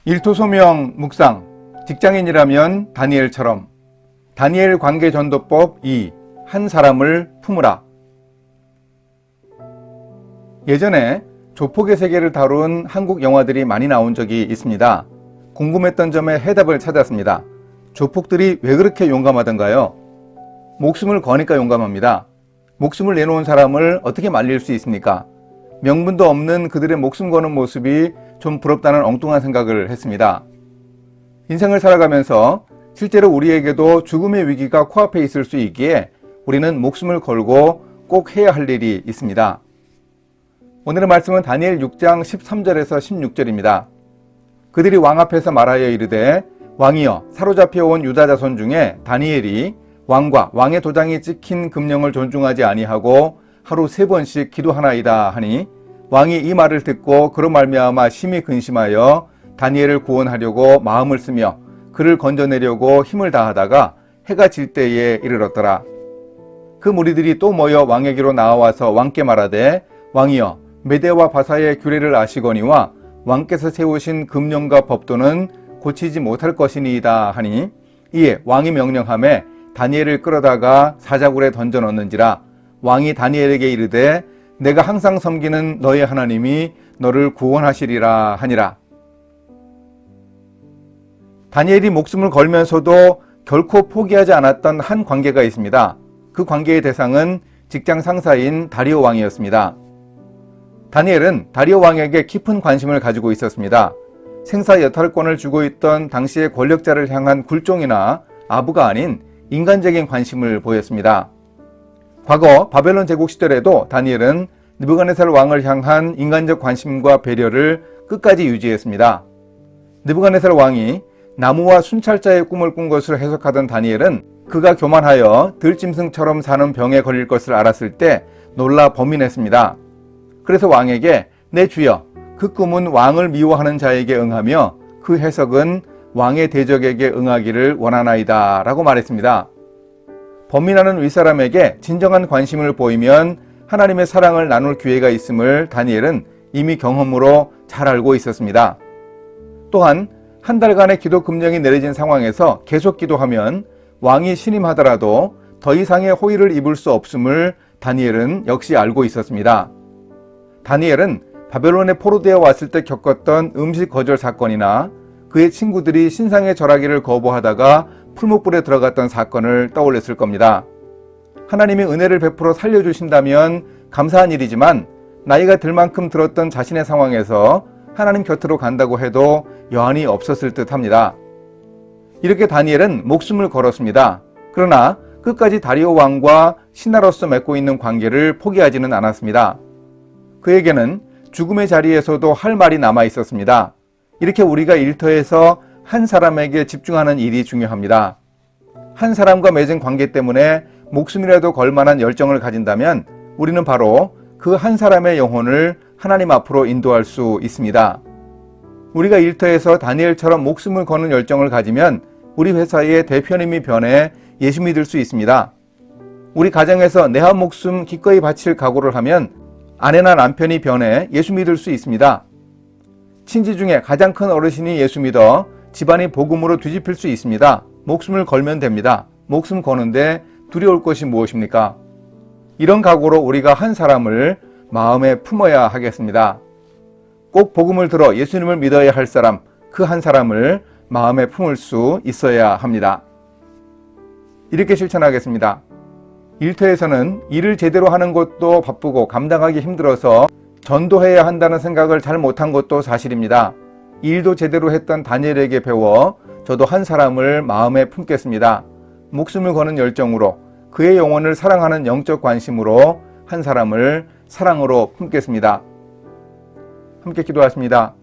일토소명 묵상, 직장인이라면 다니엘처럼. 다니엘 관계전도법 2. 한 사람을 품으라. 예전에 조폭의 세계를 다룬 한국 영화들이 많이 나온 적이 있습니다. 궁금했던 점에 해답을 찾았습니다. 조폭들이 왜 그렇게 용감하던가요? 목숨을 거니까 용감합니다. 목숨을 내놓은 사람을 어떻게 말릴 수 있습니까? 명분도 없는 그들의 목숨 거는 모습이 좀 부럽다는 엉뚱한 생각을 했습니다. 인생을 살아가면서 실제로 우리에게도 죽음의 위기가 코앞에 있을 수 있기에 우리는 목숨을 걸고 꼭 해야 할 일이 있습니다. 오늘의 말씀은 다니엘 6장 13절에서 16절입니다. 그들이 왕 앞에서 말하여 이르되 왕이여, 사로잡혀온 유다 자손 중에 다니엘이 왕과 왕의 도장이 찍힌 금령을 존중하지 아니하고 하루 3번씩 기도하나이다 하니, 왕이 이 말을 듣고 그로 말미암아 심히 근심하여 다니엘을 구원하려고 마음을 쓰며 그를 건져내려고 힘을 다하다가 해가 질 때에 이르렀더라. 그 무리들이 또 모여 왕에게로 나와서 왕께 말하되 왕이여, 메대와 바사의 규례를 아시거니와 왕께서 세우신 금령과 법도는 고치지 못할 것이니이다 하니, 이에 왕이 명령하매 다니엘을 끌어다가 사자굴에 던져 넣는지라. 왕이 다니엘에게 이르되 내가 항상 섬기는 너의 하나님이 너를 구원하시리라 하니라. 다니엘이 목숨을 걸면서도 결코 포기하지 않았던 한 관계가 있습니다. 그 관계의 대상은 직장 상사인 다리오 왕이었습니다. 다니엘은 다리오 왕에게 깊은 관심을 가지고 있었습니다. 생사 여탈권을 주고 있던 당시의 권력자를 향한 굴종이나 아부가 아닌 인간적인 관심을 보였습니다. 과거 바벨론 제국 시절에도 다니엘은 느부갓네살 왕을 향한 인간적 관심과 배려를 끝까지 유지했습니다. 느부갓네살 왕이 나무와 순찰자의 꿈을 꾼 것을 해석하던 다니엘은 그가 교만하여 들짐승처럼 사는 병에 걸릴 것을 알았을 때 놀라 범인했습니다. 그래서 왕에게 내 주여, 그 꿈은 왕을 미워하는 자에게 응하며 그 해석은 왕의 대적에게 응하기를 원하나이다 라고 말했습니다. 범인하는 윗사람에게 진정한 관심을 보이면 하나님의 사랑을 나눌 기회가 있음을 다니엘은 이미 경험으로 잘 알고 있었습니다. 또한 한 달간의 기도 금령이 내려진 상황에서 계속 기도하면 왕이 신임하더라도 더 이상의 호의를 입을 수 없음을 다니엘은 역시 알고 있었습니다. 다니엘은 바벨론에 포로되어 왔을 때 겪었던 음식 거절 사건이나 그의 친구들이 신상의 절하기를 거부하다가 풀무불에 들어갔던 사건을 떠올렸을 겁니다. 하나님이 은혜를 베풀어 살려주신다면 감사한 일이지만 나이가 들 만큼 들었던 자신의 상황에서 하나님 곁으로 간다고 해도 여한이 없었을 듯 합니다. 이렇게 다니엘은 목숨을 걸었습니다. 그러나 끝까지 다리오 왕과 신하로서 맺고 있는 관계를 포기하지는 않았습니다. 그에게는 죽음의 자리에서도 할 말이 남아 있었습니다. 이렇게 우리가 일터에서 한 사람에게 집중하는 일이 중요합니다. 한 사람과 맺은 관계 때문에 목숨이라도 걸 만한 열정을 가진다면 우리는 바로 그 한 사람의 영혼을 하나님 앞으로 인도할 수 있습니다. 우리가 일터에서 다니엘처럼 목숨을 거는 열정을 가지면 우리 회사의 대표님이 변해 예수 믿을 수 있습니다. 우리 가정에서 내 한 목숨 기꺼이 바칠 각오를 하면 아내나 남편이 변해 예수 믿을 수 있습니다. 친지 중에 가장 큰 어르신이 예수 믿어 집안이 복음으로 뒤집힐 수 있습니다. 목숨을 걸면 됩니다. 목숨 거는데 두려울 것이 무엇입니까? 이런 각오로 우리가 한 사람을 마음에 품어야 하겠습니다. 꼭 복음을 들어 예수님을 믿어야 할 사람, 그 한 사람을 마음에 품을 수 있어야 합니다. 이렇게 실천하겠습니다. 일터에서는 일을 제대로 하는 것도 바쁘고 감당하기 힘들어서 전도해야 한다는 생각을 잘 못한 것도 사실입니다. 일도 제대로 했던 다니엘에게 배워 저도 한 사람을 마음에 품겠습니다. 목숨을 거는 열정으로, 그의 영혼을 사랑하는 영적 관심으로 한 사람을 사랑으로 품겠습니다. 함께 기도하십니다.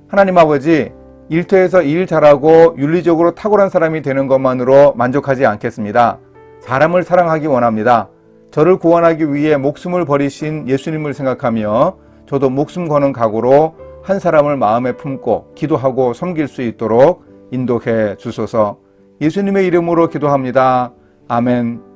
하나님 아버지, 일터에서 일 잘하고 윤리적으로 탁월한 사람이 되는 것만으로 만족하지 않겠습니다. 사람을 사랑하기 원합니다. 저를 구원하기 위해 목숨을 버리신 예수님을 생각하며 저도 목숨 거는 각오로 한 사람을 마음에 품고 기도하고 섬길 수 있도록 인도해 주소서. 예수님의 이름으로 기도합니다. 아멘.